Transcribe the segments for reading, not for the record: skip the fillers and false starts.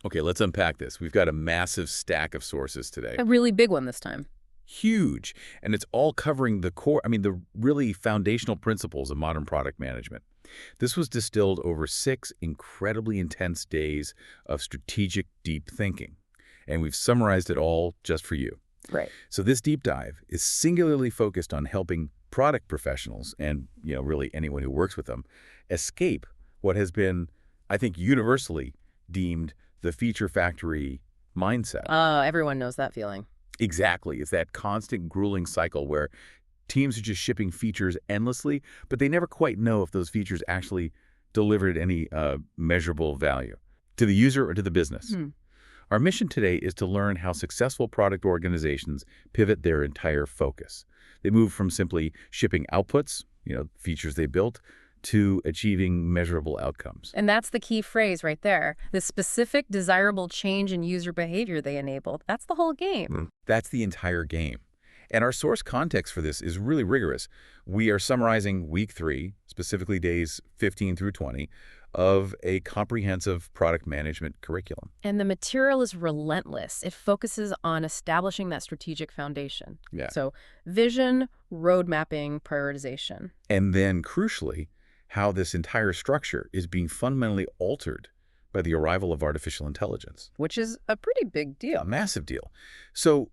Okay, let's unpack this. We've got a massive stack of sources today. A really big one this time. Huge. And it's all covering the core, the really foundational principles of modern product management. This was distilled over 6 incredibly intense days of strategic, deep thinking. And we've summarized it all just for you. Right. So this deep dive is singularly focused on helping product professionals and, really anyone who works with them escape what has been, I think, universally deemed the feature factory mindset. Everyone knows that feeling. Exactly. It's that constant grueling cycle where teams are just shipping features endlessly, but they never quite know if those features actually delivered any measurable value to the user or to the business. Our mission today is to learn how successful product organizations pivot their entire focus. They move from simply shipping outputs, features they built, to achieving measurable outcomes. And that's the key phrase right there. The specific desirable change in user behavior they enabled. That's the whole game. That's the entire game. And our source context for this is really rigorous. We are summarizing week 3, specifically days 15 through 20, of a comprehensive product management curriculum. And the material is relentless. It focuses on establishing that strategic foundation. Yeah. So vision, road mapping, prioritization. And then, crucially, how this entire structure is being fundamentally altered by the arrival of artificial intelligence. Which is a pretty big deal. A massive deal. So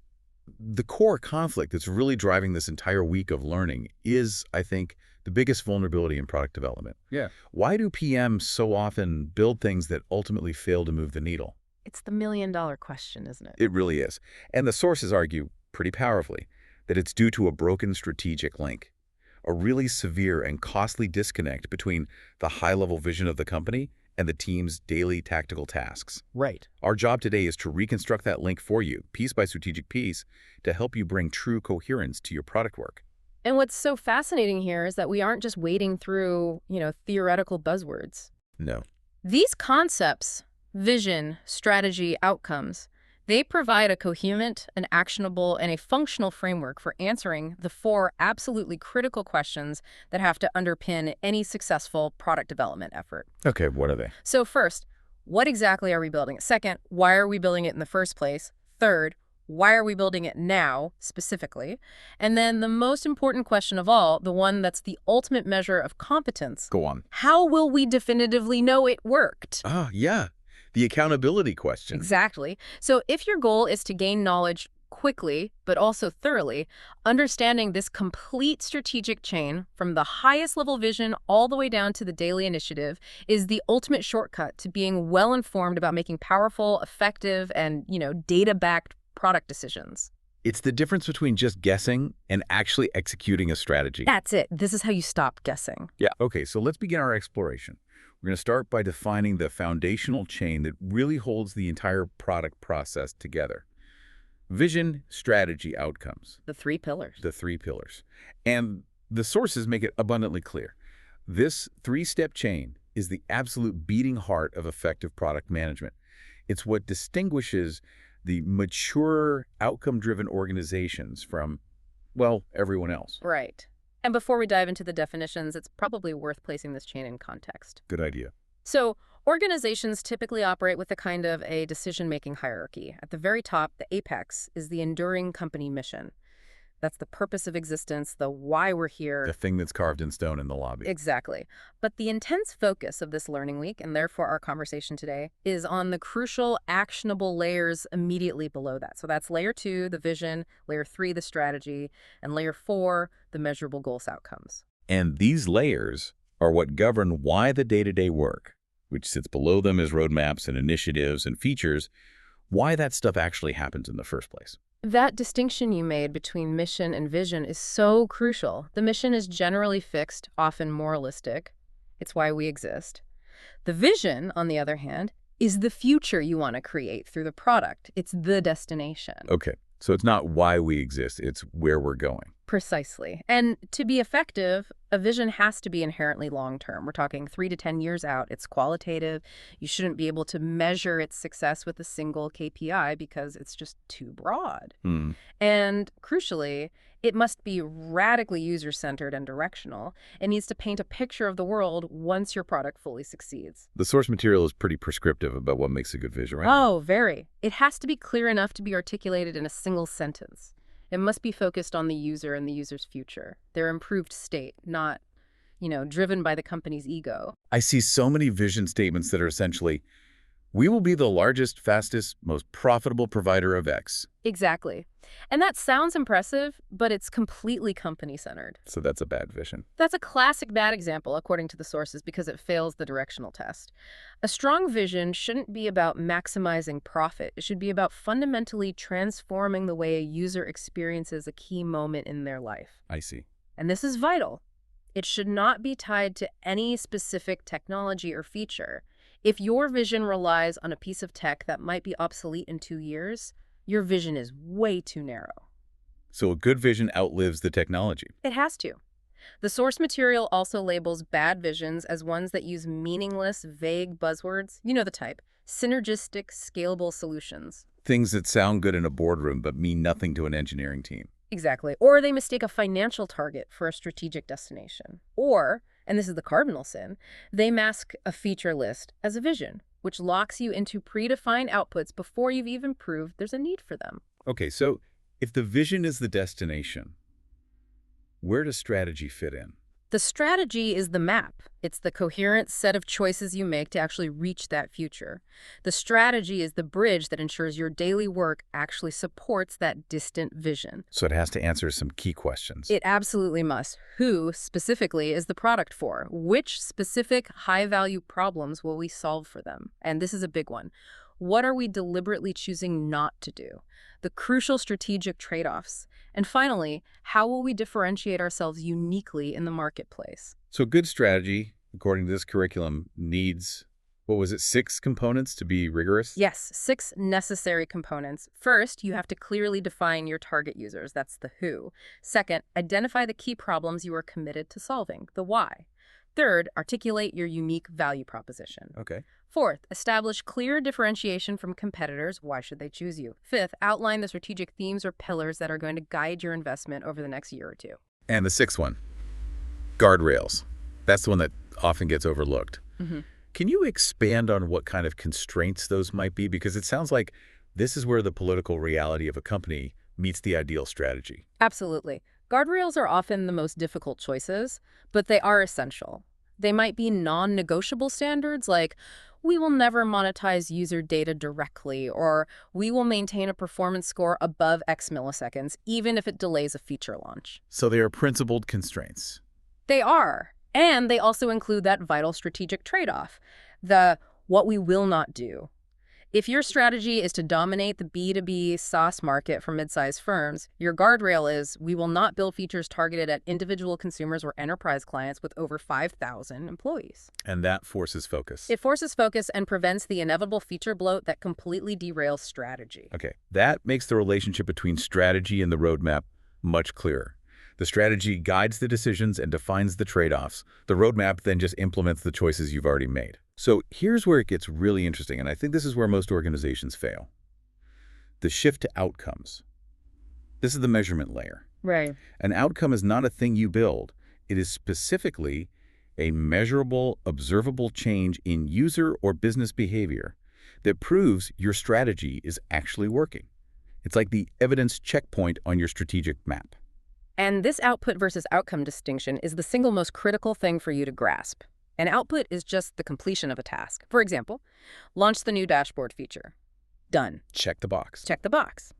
the core conflict that's really driving this entire week of learning is, I think, the biggest vulnerability in product development. Yeah. Why do PMs so often build things that ultimately fail to move the needle? It's the million-dollar question, isn't it? It really is. And the sources argue pretty powerfully that it's due to a broken strategic link, a really severe and costly disconnect between the high-level vision of the company and the team's daily tactical tasks. Right. Our job today is to reconstruct that link for you, piece by strategic piece, to help you bring true coherence to your product work. And what's so fascinating here is that we aren't just wading through, theoretical buzzwords. No. These concepts, vision, strategy, outcomes, they provide a coherent, an actionable, and a functional framework for answering the 4 absolutely critical questions that have to underpin any successful product development effort. Okay, what are they? So first, what exactly are we building? Second, why are we building it in the first place? Third, why are we building it now, specifically? And then the most important question of all, the one that's the ultimate measure of competence. Go on. How will we definitively know it worked? Yeah. The accountability question. Exactly. So if your goal is to gain knowledge quickly, but also thoroughly, understanding this complete strategic chain from the highest level vision all the way down to the daily initiative is the ultimate shortcut to being well-informed about making powerful, effective, and, data-backed product decisions. It's the difference between just guessing and actually executing a strategy. That's it. This is how you stop guessing. Yeah. Okay, so let's begin our exploration. We're going to start by defining the foundational chain that really holds the entire product process together. Vision, strategy, outcomes. The 3 pillars. The 3 pillars. And the sources make it abundantly clear. This 3-step chain is the absolute beating heart of effective product management. It's what distinguishes the mature, outcome-driven organizations from, everyone else. Right. And before we dive into the definitions, it's probably worth placing this chain in context. Good idea. So, organizations typically operate with a kind of a decision-making hierarchy. At the very top, the apex, is the enduring company mission. That's the purpose of existence, the why we're here. The thing that's carved in stone in the lobby. Exactly. But the intense focus of this learning week, and therefore our conversation today, is on the crucial, actionable layers immediately below that. So that's layer 2, the vision, layer 3, the strategy, and layer 4, the measurable goals outcomes. And these layers are what govern why the day-to-day work, which sits below them as roadmaps and initiatives and features, why that stuff actually happens in the first place. That distinction you made between mission and vision is so crucial. The mission is generally fixed, often moralistic. It's why we exist. The vision, on the other hand, is the future you want to create through the product. It's the destination. Okay, so it's not why we exist, it's where we're going. Precisely. And to be effective, a vision has to be inherently long-term. We're talking 3 to 10 years out. It's qualitative. You shouldn't be able to measure its success with a single KPI because it's just too broad. Hmm. And crucially, it must be radically user-centered and directional. It needs to paint a picture of the world once your product fully succeeds. The source material is pretty prescriptive about what makes a good vision, right? Oh, very. It has to be clear enough to be articulated in a single sentence. It must be focused on the user and the user's future, their improved state, not, driven by the company's ego. I see so many vision statements that are essentially, we will be the largest, fastest, most profitable provider of X. Exactly. And that sounds impressive, but it's completely company-centered. So that's a bad vision. That's a classic bad example, according to the sources, because it fails the directional test. A strong vision shouldn't be about maximizing profit. It should be about fundamentally transforming the way a user experiences a key moment in their life. I see. And this is vital. It should not be tied to any specific technology or feature. If your vision relies on a piece of tech that might be obsolete in 2 years, your vision is way too narrow. So a good vision outlives the technology. It has to. The source material also labels bad visions as ones that use meaningless, vague buzzwords, you know the type, synergistic, scalable solutions. Things that sound good in a boardroom but mean nothing to an engineering team. Exactly. Or they mistake a financial target for a strategic destination. Or, and this is the cardinal sin, they mask a feature list as a vision, which locks you into predefined outputs before you've even proved there's a need for them. Okay, so if the vision is the destination, where does strategy fit in? The strategy is the map. It's the coherent set of choices you make to actually reach that future. The strategy is the bridge that ensures your daily work actually supports that distant vision. So it has to answer some key questions. It absolutely must. Who, specifically, is the product for? Which specific high-value problems will we solve for them? And this is a big one. What are we deliberately choosing not to do? The crucial strategic trade-offs. And finally, how will we differentiate ourselves uniquely in the marketplace? So good strategy, according to this curriculum, needs, 6 components to be rigorous? Yes, 6 necessary components. First, you have to clearly define your target users. That's the who. Second, identify the key problems you are committed to solving, the why. Third, articulate your unique value proposition. Okay. Fourth, establish clear differentiation from competitors. Why should they choose you? Fifth, outline the strategic themes or pillars that are going to guide your investment over the next year or two. And the 6th one, guardrails. That's the one that often gets overlooked. Mm-hmm. Can you expand on what kind of constraints those might be? Because it sounds like this is where the political reality of a company meets the ideal strategy. Absolutely. Guardrails are often the most difficult choices, but they are essential. They might be non-negotiable standards like, we will never monetize user data directly, or we will maintain a performance score above X milliseconds, even if it delays a feature launch. So they are principled constraints. They are. And they also include that vital strategic trade-off, the what we will not do. If your strategy is to dominate the B2B SaaS market for mid-sized firms, your guardrail is, we will not build features targeted at individual consumers or enterprise clients with over 5,000 employees. And that forces focus. It forces focus and prevents the inevitable feature bloat that completely derails strategy. Okay, that makes the relationship between strategy and the roadmap much clearer. The strategy guides the decisions and defines the trade-offs. The roadmap then just implements the choices you've already made. So here's where it gets really interesting, and I think this is where most organizations fail. The shift to outcomes. This is the measurement layer. Right. An outcome is not a thing you build. It is specifically a measurable, observable change in user or business behavior that proves your strategy is actually working. It's like the evidence checkpoint on your strategic map. And this output versus outcome distinction is the single most critical thing for you to grasp. An output is just the completion of a task. For example, launch the new dashboard feature. Done. Check the box. Check the box.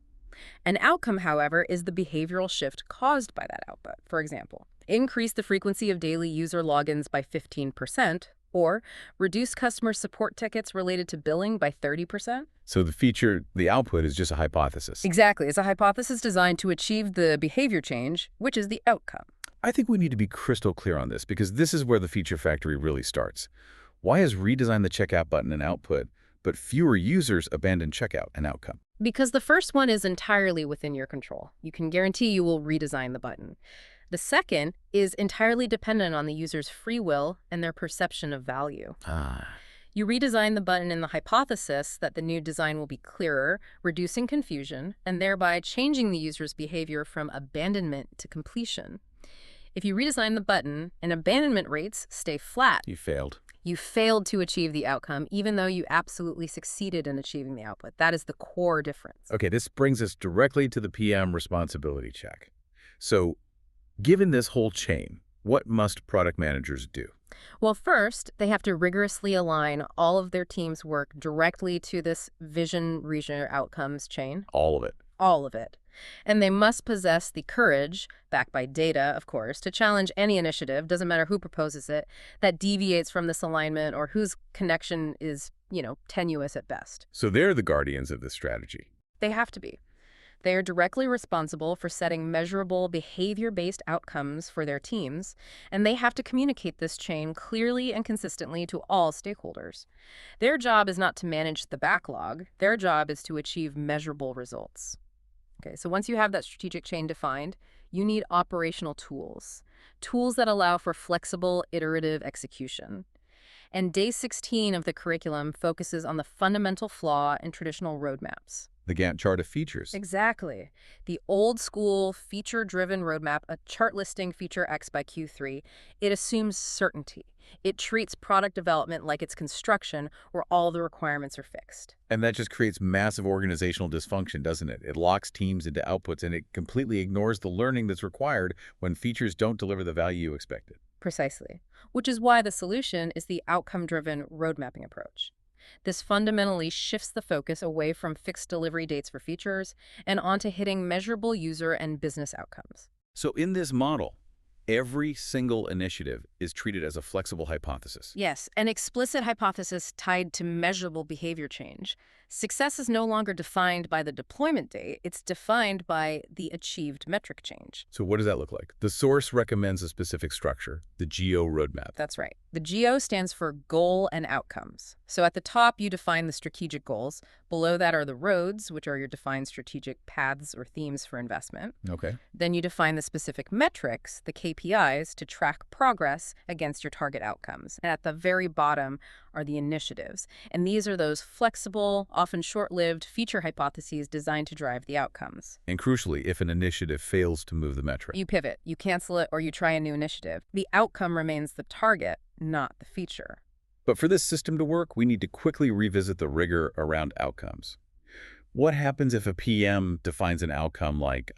An outcome, however, is the behavioral shift caused by that output. For example, increase the frequency of daily user logins by 15%, or reduce customer support tickets related to billing by 30%. So the output is just a hypothesis. Exactly. It's a hypothesis designed to achieve the behavior change, which is the outcome. I think we need to be crystal clear on this because this is where the feature factory really starts. Why is redesign the checkout button an output, but fewer users abandon checkout and outcome. Because the first one is entirely within your control. You can guarantee you will redesign the button. The second is entirely dependent on the user's free will and their perception of value. You redesign the button in the hypothesis that the new design will be clearer, reducing confusion, and thereby changing the user's behavior from abandonment to completion. If you redesign the button and abandonment rates stay flat, You failed. you failed to achieve the outcome, even though you absolutely succeeded in achieving the output. That is the core difference. Okay, this brings us directly to the PM responsibility check. So, given this whole chain, what must product managers do? Well, first, they have to rigorously align all of their team's work directly to this vision, region, outcomes chain. All of it. All of it. And they must possess the courage, backed by data, of course, to challenge any initiative, doesn't matter who proposes it, that deviates from this alignment or whose connection is, tenuous at best. So they're the guardians of this strategy. They have to be. They are directly responsible for setting measurable behavior-based outcomes for their teams, and they have to communicate this chain clearly and consistently to all stakeholders. Their job is not to manage the backlog. Their job is to achieve measurable results. Okay, so once you have that strategic chain defined, you need operational tools that allow for flexible, iterative execution. And day 16 of the curriculum focuses on the fundamental flaw in traditional roadmaps. The Gantt chart of features. Exactly. The old school feature-driven roadmap, a chart listing feature X by Q3, it assumes certainty. It treats product development like it's construction where all the requirements are fixed. And that just creates massive organizational dysfunction, doesn't it? It locks teams into outputs and it completely ignores the learning that's required when features don't deliver the value you expected. Precisely. Which is why the solution is the outcome-driven road mapping approach. This fundamentally shifts the focus away from fixed delivery dates for features and onto hitting measurable user and business outcomes. So in this model, every single initiative is treated as a flexible hypothesis. Yes, an explicit hypothesis tied to measurable behavior change. Success is no longer defined by the deployment date, it's defined by the achieved metric change. So what does that look like? The source recommends a specific structure, the GEO roadmap. That's right. The GEO stands for goal and outcomes. So at the top, you define the strategic goals. Below that are the roads, which are your defined strategic paths or themes for investment. Okay. Then you define the specific metrics, the KPIs, to track progress against your target outcomes. And at the very bottom are the initiatives. And these are those flexible, often short-lived feature hypotheses designed to drive the outcomes. And crucially, if an initiative fails to move the metric. You pivot, you cancel it, or you try a new initiative. The outcome remains the target, not the feature. But for this system to work, we need to quickly revisit the rigor around outcomes. What happens if a PM defines an outcome like,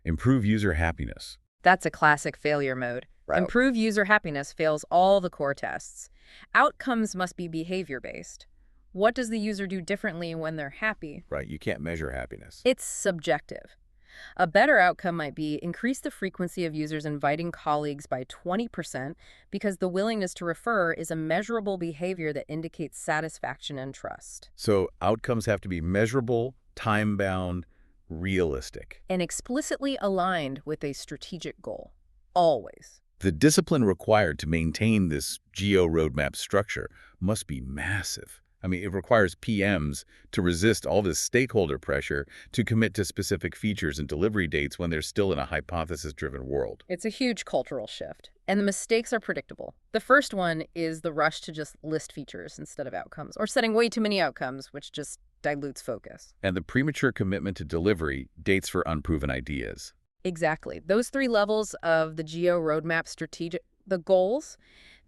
improve user happiness? That's a classic failure mode. Right. Improve user happiness fails all the core tests. Outcomes must be behavior-based. What does the user do differently when they're happy? Right, you can't measure happiness. It's subjective. A better outcome might be increase the frequency of users inviting colleagues by 20% because the willingness to refer is a measurable behavior that indicates satisfaction and trust. So outcomes have to be measurable, time-bound, realistic. And explicitly aligned with a strategic goal. Always. The discipline required to maintain this GEO roadmap structure must be massive. It requires PMs to resist all this stakeholder pressure to commit to specific features and delivery dates when they're still in a hypothesis-driven world. It's a huge cultural shift, and the mistakes are predictable. The first one is the rush to just list features instead of outcomes, or setting way too many outcomes, which just dilutes focus. And the premature commitment to delivery, dates for unproven ideas. Exactly. Those three levels of the GEO roadmap strategic, the goals,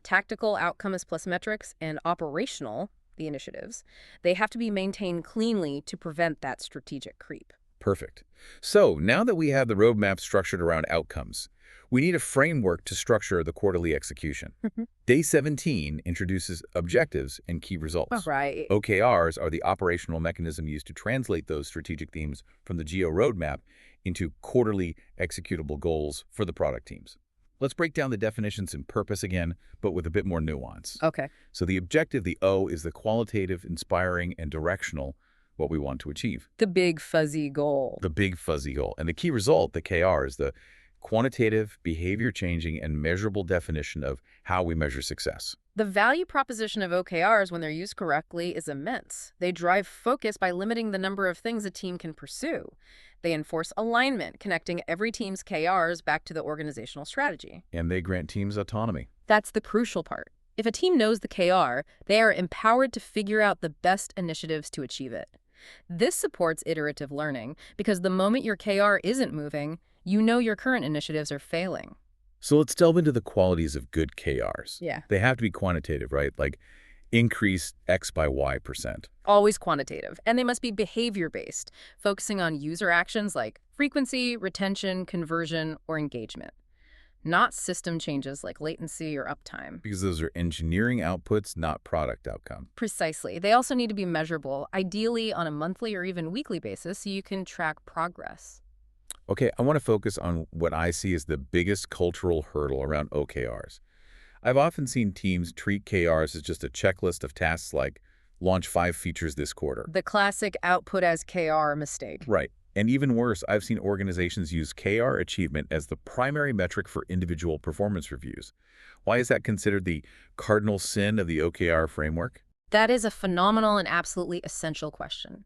tactical outcomes plus metrics, and operational, the initiatives, they have to be maintained cleanly to prevent that strategic creep. Perfect. So now that we have the roadmap structured around outcomes, we need a framework to structure the quarterly execution. Day 17 introduces objectives and key results. Right. OKRs are the operational mechanism used to translate those strategic themes from the GEO roadmap into quarterly executable goals for the product teams. Let's break down the definitions and purpose again, but with a bit more nuance. Okay. So the objective, the O, is the qualitative, inspiring, and directional, what we want to achieve. The big fuzzy goal. The big fuzzy goal. And the key result, the KR, is the quantitative, behavior-changing, and measurable definition of how we measure success. The value proposition of OKRs when they're used correctly is immense. They drive focus by limiting the number of things a team can pursue. They enforce alignment, connecting every team's KRs back to the organizational strategy. And they grant teams autonomy. That's the crucial part. If a team knows the KR, they are empowered to figure out the best initiatives to achieve it. This supports iterative learning because the moment your KR isn't moving, you know your current initiatives are failing. So let's delve into the qualities of good KRs. Yeah. They have to be quantitative, right? Like increase X by Y%. Always quantitative, and they must be behavior-based, focusing on user actions like frequency, retention, conversion, or engagement, not system changes like latency or uptime. Because those are engineering outputs, not product outcome. Precisely. They also need to be measurable, ideally on a monthly or even weekly basis, so you can track progress. Okay, I want to focus on what I see as the biggest cultural hurdle around OKRs. I've often seen teams treat KRs as just a checklist of tasks like launch 5 features this quarter. The classic output as KR mistake. Right. And even worse, I've seen organizations use KR achievement as the primary metric for individual performance reviews. Why is that considered the cardinal sin of the OKR framework? That is a phenomenal and absolutely essential question.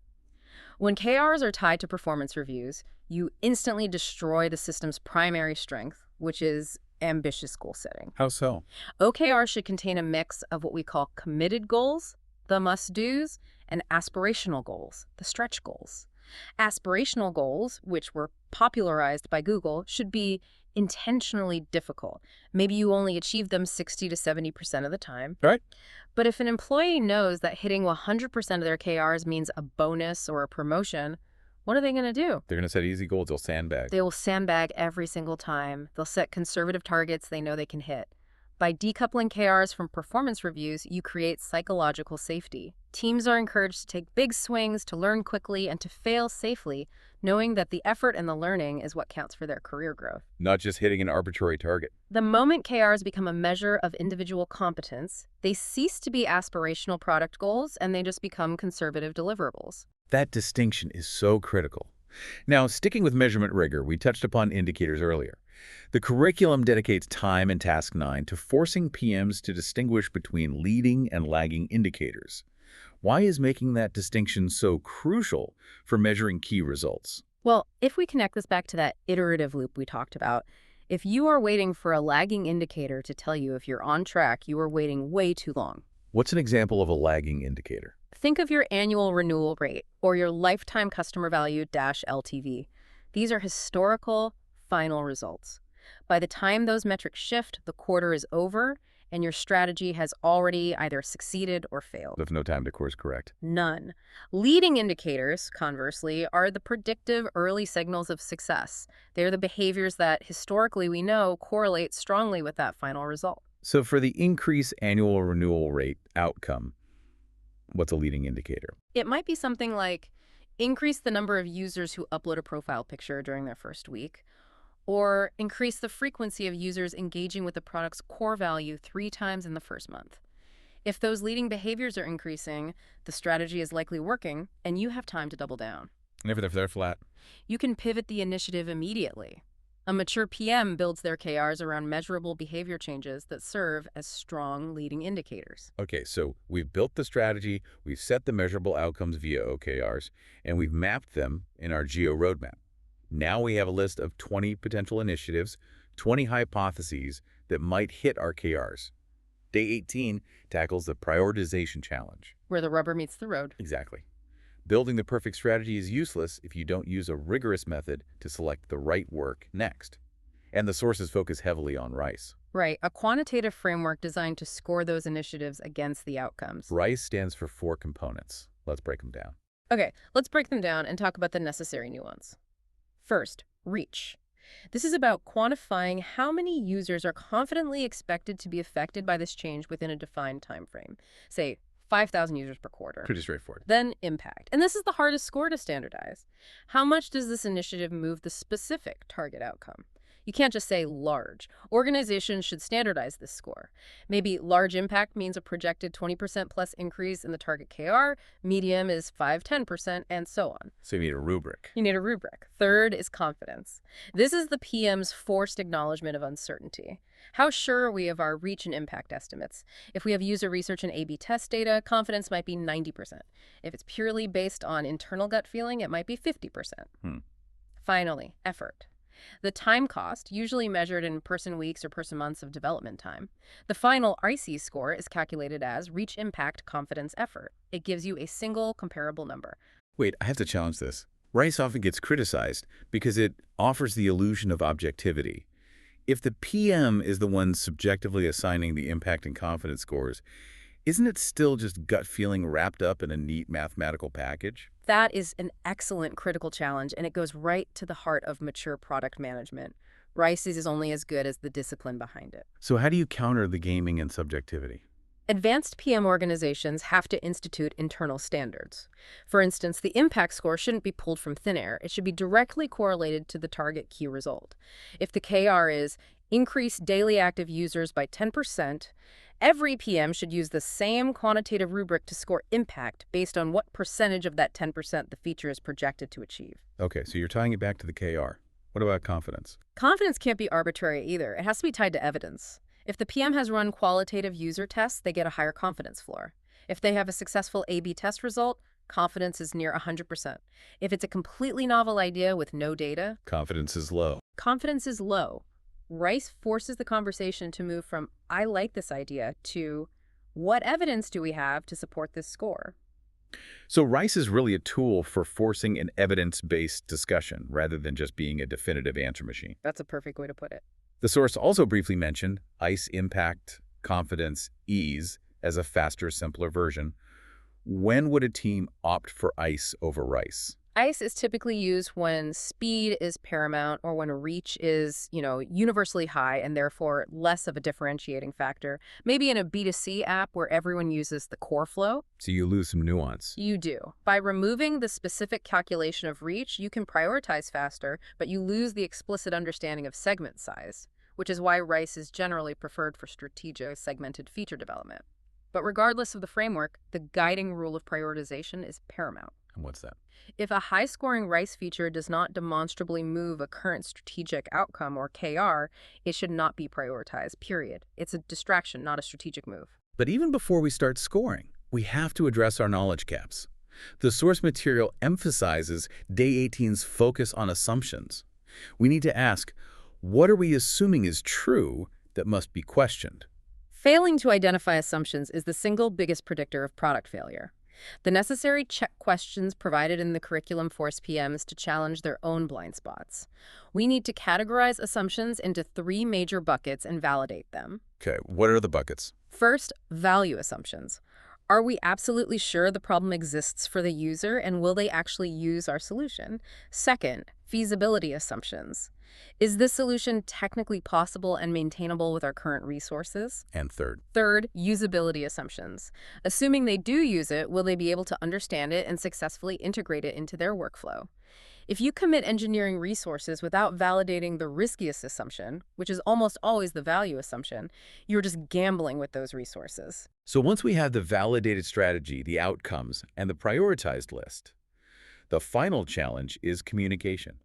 When KRs are tied to performance reviews, you instantly destroy the system's primary strength, which is ambitious goal setting. How so? OKR should contain a mix of what we call committed goals, the must-dos, and aspirational goals, the stretch goals. Aspirational goals, which were popularized by Google, should be intentionally difficult. Maybe you only achieve them 60 to 70% of the time. Right. But if an employee knows that hitting 100% of their KRs means a bonus or a promotion, what are they going to do? They're going to set easy goals. They'll sandbag. They will sandbag every single time. They'll set conservative targets they know they can hit. By decoupling KRs from performance reviews, you create psychological safety. Teams are encouraged to take big swings, to learn quickly, and to fail safely, knowing that the effort and the learning is what counts for their career growth. Not just hitting an arbitrary target. The moment KRs become a measure of individual competence, they cease to be aspirational product goals and they just become conservative deliverables. That distinction is so critical. Now, sticking with measurement rigor, we touched upon indicators earlier. The curriculum dedicates time in Task 9 to forcing PMs to distinguish between leading and lagging indicators. Why is making that distinction so crucial for measuring key results? Well, if we connect this back to that iterative loop we talked about, if you are waiting for a lagging indicator to tell you if you're on track, you are waiting way too long. What's an example of a lagging indicator? Think of your annual renewal rate or your lifetime customer value -LTV. These are historical, final results. By the time those metrics shift, the quarter is over, and your strategy has already either succeeded or failed. With no time to course correct. None. Leading indicators, conversely, are the predictive early signals of success. They're the behaviors that historically we know correlate strongly with that final result. So for the increase annual renewal rate outcome, what's a leading indicator? It might be something like increase the number of users who upload a profile picture during their first week, or increase the frequency of users engaging with the product's core value 3 times in the first month. If those leading behaviors are increasing, the strategy is likely working, and you have time to double down. And if they're flat? You can pivot the initiative immediately. A mature PM builds their KRs around measurable behavior changes that serve as strong leading indicators. Okay, so we've built the strategy, we've set the measurable outcomes via OKRs, and we've mapped them in our Geo roadmap. Now we have a list of 20 potential initiatives, 20 hypotheses that might hit our KRs. Day 18 tackles the prioritization challenge. Where the rubber meets the road. Exactly. Building the perfect strategy is useless if you don't use a rigorous method to select the right work next. And the sources focus heavily on RICE. Right, a quantitative framework designed to score those initiatives against the outcomes. RICE stands for 4 components. Let's break them down. Okay, let's break them down and talk about the necessary nuance. First, reach. This is about quantifying how many users are confidently expected to be affected by this change within a defined time frame. Say, 5,000 users per quarter. Pretty straightforward. Then impact. And this is the hardest score to standardize. How much does this initiative move the specific target outcome? You can't just say large. Organizations should standardize this score. Maybe large impact means a projected 20% plus increase in the target KR, medium is 5–10%, and so on. So you need a rubric. You need a rubric. Third is confidence. This is the PM's forced acknowledgement of uncertainty. How sure are we of our reach and impact estimates? If we have user research and A/B test data, confidence might be 90%. If it's purely based on internal gut feeling, it might be 50%. Finally, effort. The time cost, usually measured in person weeks or person months of development time. The final RICE score is calculated as reach impact confidence effort. It gives you a single comparable number. Wait, I have to challenge this. RICE often gets criticized because it offers the illusion of objectivity. If the PM is the one subjectively assigning the impact and confidence scores, isn't it still just gut feeling wrapped up in a neat mathematical package? That is an excellent critical challenge, and it goes right to the heart of mature product management. RICE is only as good as the discipline behind it. So how do you counter the gaming and subjectivity? Advanced PM organizations have to institute internal standards. For instance, the impact score shouldn't be pulled from thin air. It should be directly correlated to the target key result. If the KR is increase daily active users by 10%, every PM should use the same quantitative rubric to score impact based on what percentage of that 10% the feature is projected to achieve. Okay, so you're tying it back to the KR. What about confidence? Confidence can't be arbitrary either. It has to be tied to evidence. If the PM has run qualitative user tests, they get a higher confidence floor. If they have a successful A/B test result, confidence is near 100%. If it's a completely novel idea with no data, Confidence is low. confidence is low. RICE forces the conversation to move from, I like this idea, to, what evidence do we have to support this score? So RICE is really a tool for forcing an evidence-based discussion rather than just being a definitive answer machine. That's a perfect way to put it. The source also briefly mentioned ICE impact, confidence, ease as a faster, simpler version. When would a team opt for ICE over RICE? ICE is typically used when speed is paramount or when reach is, universally high and therefore less of a differentiating factor. Maybe in a B2C app where everyone uses the core flow. So you lose some nuance. You do. By removing the specific calculation of reach, you can prioritize faster, but you lose the explicit understanding of segment size, which is why RICE is generally preferred for strategic segmented feature development. But regardless of the framework, the guiding rule of prioritization is paramount. And what's that? If a high-scoring RICE feature does not demonstrably move a current strategic outcome, or KR, it should not be prioritized, period. It's a distraction, not a strategic move. But even before we start scoring, we have to address our knowledge gaps. The source material emphasizes Day 18's focus on assumptions. We need to ask, what are we assuming is true that must be questioned? Failing to identify assumptions is the single biggest predictor of product failure. The necessary check questions provided in the curriculum force PMs to challenge their own blind spots. We need to categorize assumptions into 3 major buckets and validate them. Okay, what are the buckets? First, value assumptions. Are we absolutely sure the problem exists for the user and will they actually use our solution? Second, feasibility assumptions. Is this solution technically possible and maintainable with our current resources? And third, usability assumptions. Assuming they do use it, will they be able to understand it and successfully integrate it into their workflow? If you commit engineering resources without validating the riskiest assumption, which is almost always the value assumption, you're just gambling with those resources. So once we have the validated strategy, the outcomes, and the prioritized list, the final challenge is communication.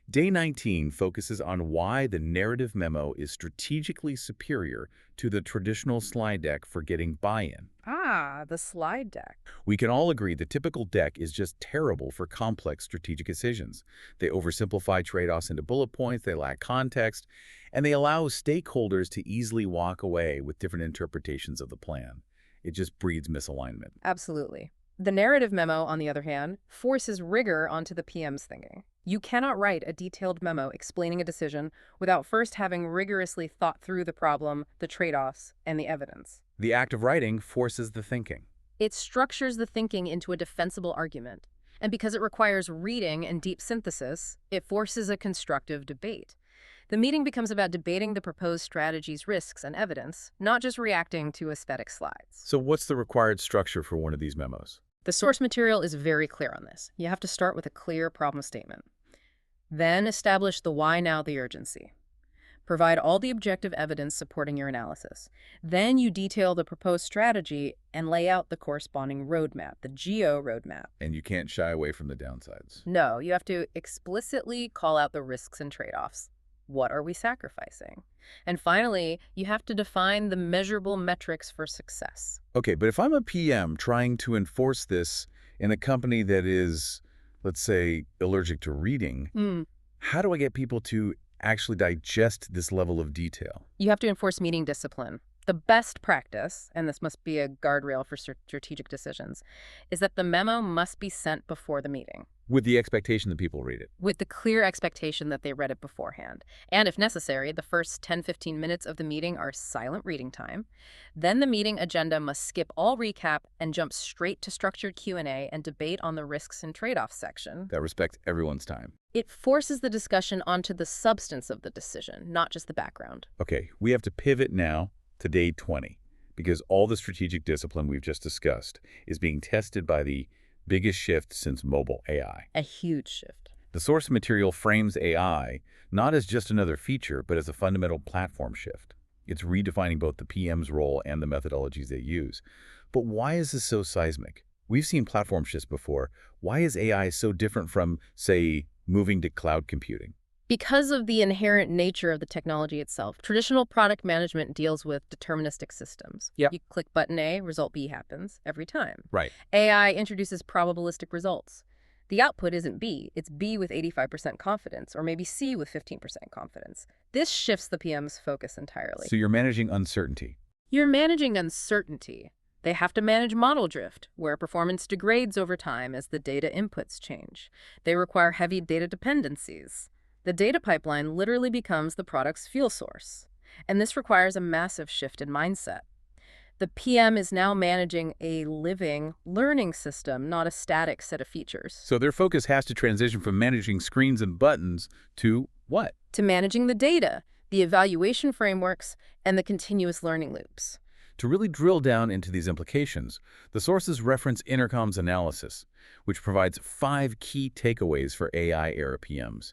Day 19 focuses on why the narrative memo is strategically superior to the traditional slide deck for getting buy-in. Ah, the slide deck. We can all agree the typical deck is just terrible for complex strategic decisions. They oversimplify trade-offs into bullet points, they lack context, and they allow stakeholders to easily walk away with different interpretations of the plan. It just breeds misalignment. Absolutely. The narrative memo, on the other hand, forces rigor onto the PM's thinking. You cannot write a detailed memo explaining a decision without first having rigorously thought through the problem, the trade-offs, and the evidence. The act of writing forces the thinking. It structures the thinking into a defensible argument. And because it requires reading and deep synthesis, it forces a constructive debate. The meeting becomes about debating the proposed strategy's risks and evidence, not just reacting to aesthetic slides. So what's the required structure for one of these memos? The source material is very clear on this. You have to start with a clear problem statement. Then establish the why now, the urgency. Provide all the objective evidence supporting your analysis. Then you detail the proposed strategy and lay out the corresponding roadmap, the GEO roadmap. And you can't shy away from the downsides. No, you have to explicitly call out the risks and trade-offs. What are we sacrificing? And finally, you have to define the measurable metrics for success. Okay, but if I'm a PM trying to enforce this in a company that is, let's say, allergic to reading, how do I get people to actually digest this level of detail? You have to enforce meeting discipline. The best practice, and this must be a guardrail for strategic decisions, is that the memo must be sent before the meeting. With the expectation that people read it. With the clear expectation that they read it beforehand. And if necessary, the first 10-15 minutes of the meeting are silent reading time. Then the meeting agenda must skip all recap and jump straight to structured Q&A and debate on the risks and trade-offs section. That respects everyone's time. It forces the discussion onto the substance of the decision, not just the background. Okay, we have to pivot now to day 20, because all the strategic discipline we've just discussed is being tested by the biggest shift since mobile AI. A huge shift. The source material frames AI not as just another feature, but as a fundamental platform shift. It's redefining both the PM's role and the methodologies they use. But why is this so seismic? We've seen platform shifts before. Why is AI so different from, say, moving to cloud computing? Because of the inherent nature of the technology itself, traditional product management deals with deterministic systems. Yep. You click button A, result B happens every time. Right. AI introduces probabilistic results. The output isn't B, it's B with 85% confidence, or maybe C with 15% confidence. This shifts the PM's focus entirely. So you're managing uncertainty. You're managing uncertainty. They have to manage model drift, where performance degrades over time as the data inputs change. They require heavy data dependencies. The data pipeline literally becomes the product's fuel source. And this requires a massive shift in mindset. The PM is now managing a living, learning system, not a static set of features. So their focus has to transition from managing screens and buttons to what? To managing the data, the evaluation frameworks, and the continuous learning loops. To really drill down into these implications, the sources reference Intercom's analysis, which provides 5 key takeaways for AI-era PMs.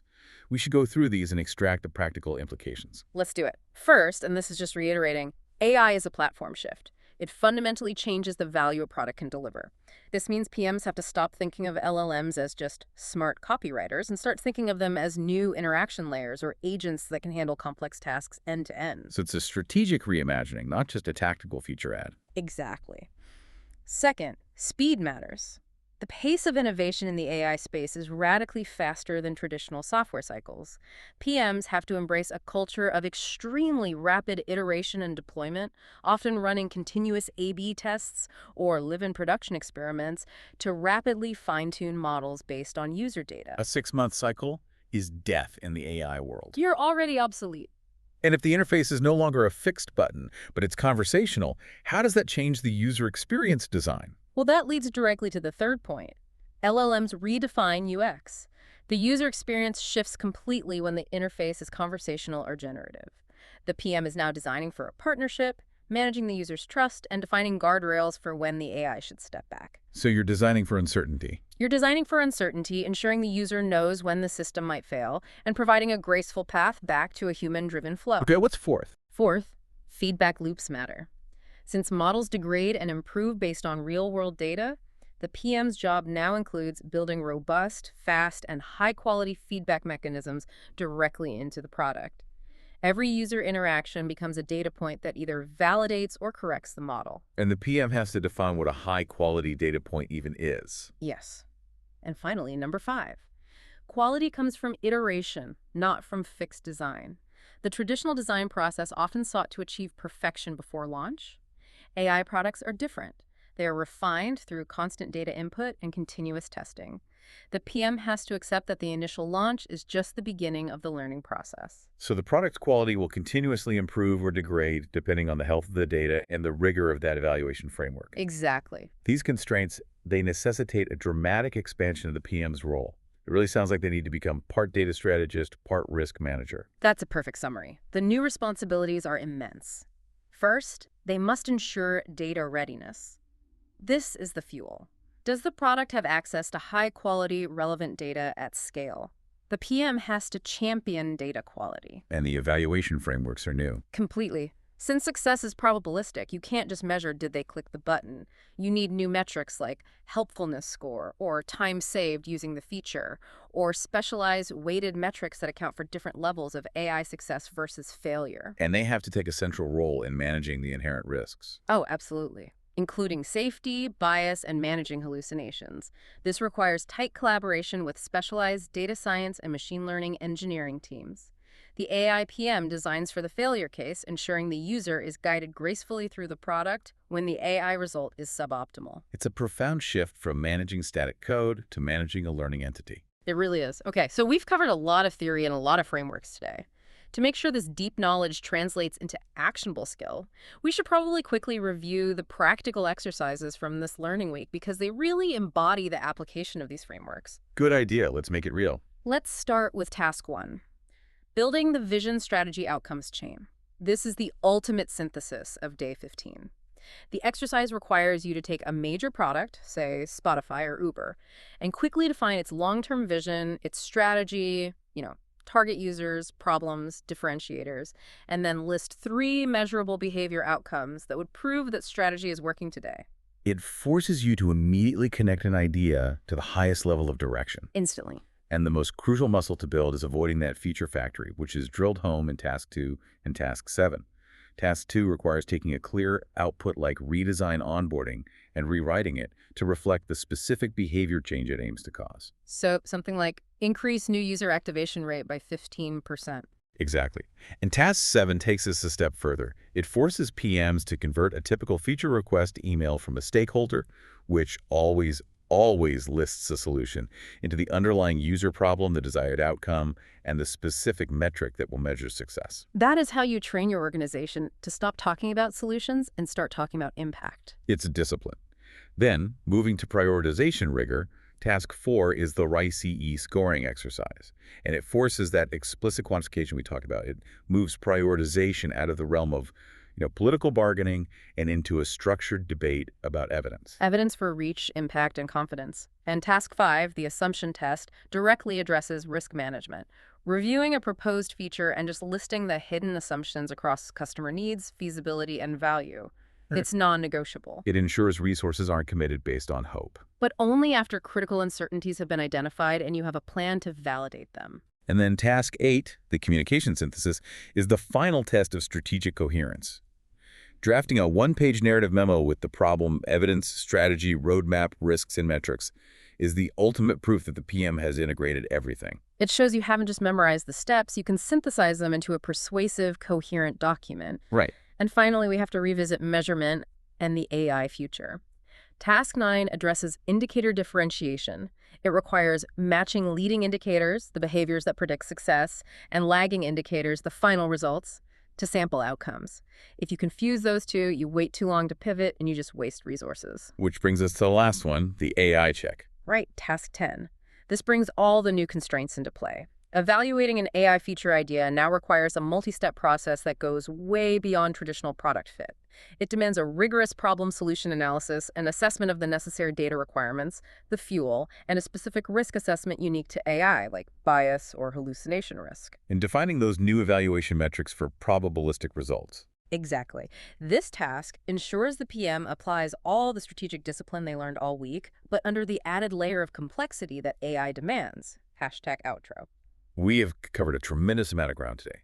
We should go through these and extract the practical implications. Let's do it. First, and this is just reiterating, AI is a platform shift. It fundamentally changes the value a product can deliver. This means PMs have to stop thinking of LLMs as just smart copywriters and start thinking of them as new interaction layers or agents that can handle complex tasks end to end. So it's a strategic reimagining, not just a tactical feature add. Exactly. Second, speed matters. The pace of innovation in the AI space is radically faster than traditional software cycles. PMs have to embrace a culture of extremely rapid iteration and deployment, often running continuous A/B tests or live-in production experiments to rapidly fine-tune models based on user data. A 6-month cycle is death in the AI world. You're already obsolete. And if the interface is no longer a fixed button, but it's conversational, how does that change the user experience design? Well, that leads directly to the third point. LLMs redefine UX. The user experience shifts completely when the interface is conversational or generative. The PM is now designing for a partnership, managing the user's trust, and defining guardrails for when the AI should step back. So you're designing for uncertainty. You're designing for uncertainty, ensuring the user knows when the system might fail, and providing a graceful path back to a human-driven flow. Okay, what's fourth? Fourth, feedback loops matter. Since models degrade and improve based on real-world data, the PM's job now includes building robust, fast, and high-quality feedback mechanisms directly into the product. Every user interaction becomes a data point that either validates or corrects the model. And the PM has to define what a high-quality data point even is. Yes. And finally, number 5. Quality comes from iteration, not from fixed design. The traditional design process often sought to achieve perfection before launch. AI products are different. They are refined through constant data input and continuous testing. The PM has to accept that the initial launch is just the beginning of the learning process. So the product's quality will continuously improve or degrade depending on the health of the data and the rigor of that evaluation framework. Exactly. These constraints, they necessitate a dramatic expansion of the PM's role. It really sounds like they need to become part data strategist, part risk manager. That's a perfect summary. The new responsibilities are immense. First, they must ensure data readiness. This is the fuel. Does the product have access to high-quality, relevant data at scale? The PM has to champion data quality. And the evaluation frameworks are new. Completely. Since success is probabilistic, you can't just measure did they click the button. You need new metrics like helpfulness score, or time saved using the feature, or specialized weighted metrics that account for different levels of AI success versus failure. And they have to take a central role in managing the inherent risks. Oh, absolutely. Including safety, bias, and managing hallucinations. This requires tight collaboration with specialized data science and machine learning engineering teams. The AI PM designs for the failure case, ensuring the user is guided gracefully through the product when the AI result is suboptimal. It's a profound shift from managing static code to managing a learning entity. It really is. Okay, so we've covered a lot of theory and a lot of frameworks today. To make sure this deep knowledge translates into actionable skill, we should probably quickly review the practical exercises from this learning week because they really embody the application of these frameworks. Good idea. Let's make it real. Let's start with task 1. Building the vision strategy outcomes chain. This is the ultimate synthesis of day 15. The exercise requires you to take a major product, say Spotify or Uber, and quickly define its long-term vision, its strategy, target users, problems, differentiators, and then list 3 measurable behavior outcomes that would prove that strategy is working today. It forces you to immediately connect an idea to the highest level of direction. Instantly. And the most crucial muscle to build is avoiding that feature factory, which is drilled home in Task 2 and Task 7. Task 2 requires taking a clear output like redesign onboarding and rewriting it to reflect the specific behavior change it aims to cause. So something like increase new user activation rate by 15%. Exactly. And Task 7 takes this a step further. It forces PMs to convert a typical feature request email from a stakeholder, which always lists a solution, into the underlying user problem, the desired outcome, and the specific metric that will measure success. That is how you train your organization to stop talking about solutions and start talking about impact. It's a discipline. Then, moving to prioritization rigor, Task 4 is the RICE scoring exercise, and it forces that explicit quantification we talked about. It moves prioritization out of the realm of political bargaining and into a structured debate about evidence. Evidence for reach, impact, and confidence. And Task 5, the assumption test, directly addresses risk management, reviewing a proposed feature and just listing the hidden assumptions across customer needs, feasibility, and value. It's non-negotiable. It ensures resources aren't committed based on hope. But only after critical uncertainties have been identified and you have a plan to validate them. And then Task 8, the communication synthesis, is the final test of strategic coherence. Drafting a one-page narrative memo with the problem, evidence, strategy, roadmap, risks, and metrics is the ultimate proof that the PM has integrated everything. It shows you haven't just memorized the steps, you can synthesize them into a persuasive, coherent document. Right. And finally, we have to revisit measurement and the AI future. Task 9 addresses indicator differentiation. It requires matching leading indicators, the behaviors that predict success, and lagging indicators, the final results, to sample outcomes. If you confuse those two, you wait too long to pivot and you just waste resources. Which brings us to the last one, the AI check. Right, Task 10. This brings all the new constraints into play. Evaluating an AI feature idea now requires a multi-step process that goes way beyond traditional product fit. It demands a rigorous problem-solution analysis, an assessment of the necessary data requirements, the fuel, and a specific risk assessment unique to AI, like bias or hallucination risk. In defining those new evaluation metrics for probabilistic results. Exactly. This task ensures the PM applies all the strategic discipline they learned all week, but under the added layer of complexity that AI demands. #outro. We have covered a tremendous amount of ground today.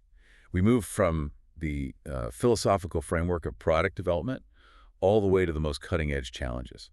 We moved from the philosophical framework of product development all the way to the most cutting-edge challenges.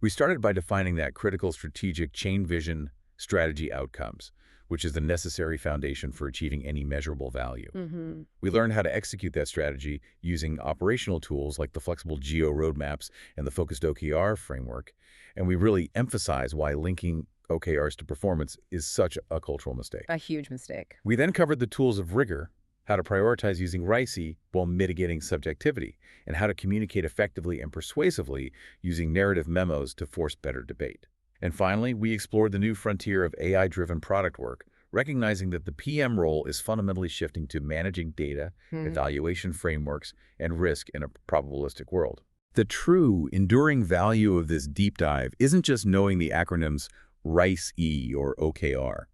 We started by defining that critical strategic chain vision strategy outcomes, which is the necessary foundation for achieving any measurable value. We learned how to execute that strategy using operational tools like the flexible geo roadmaps and the focused OKR framework, and we really emphasize why linking OKRs to performance is such a cultural mistake. A huge mistake. We then covered the tools of rigor, how to prioritize using RICE while mitigating subjectivity, and how to communicate effectively and persuasively using narrative memos to force better debate. And finally, we explored the new frontier of AI-driven product work, recognizing that the PM role is fundamentally shifting to managing data, evaluation frameworks, and risk in a probabilistic world. The true, enduring value of this deep dive isn't just knowing the acronyms RICE or OKR.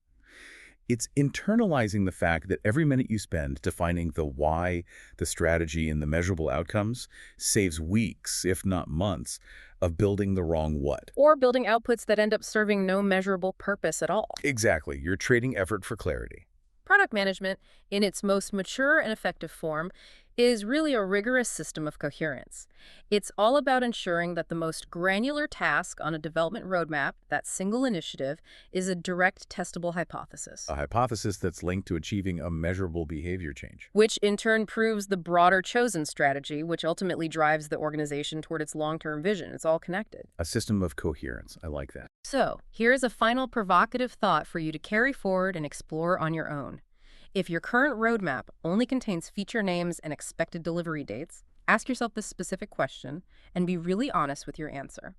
It's internalizing the fact that every minute you spend defining the why, the strategy, and the measurable outcomes saves weeks, if not months, of building the wrong what. Or building outputs that end up serving no measurable purpose at all. Exactly. You're trading effort for clarity. Product management, in its most mature and effective form, is really a rigorous system of coherence. It's all about ensuring that the most granular task on a development roadmap, that single initiative, is a direct testable hypothesis, A hypothesis that's linked to achieving a measurable behavior change. which in turn proves the broader chosen strategy, which ultimately drives the organization toward its long-term vision. It's all connected. A system of coherence. I like that. So, here's a final provocative thought for you to carry forward and explore on your own. If your current roadmap only contains feature names and expected delivery dates, ask yourself this specific question and be really honest with your answer.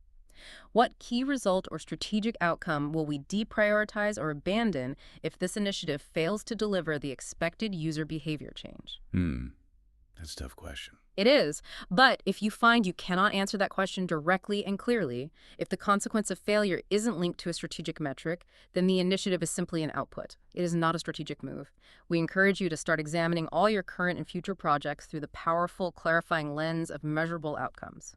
What key result or strategic outcome will we deprioritize or abandon if this initiative fails to deliver the expected user behavior change? That's a tough question. It is, but if you find you cannot answer that question directly and clearly, if the consequence of failure isn't linked to a strategic metric, then the initiative is simply an output. It is not a strategic move. We encourage you to start examining all your current and future projects through the powerful, clarifying lens of measurable outcomes.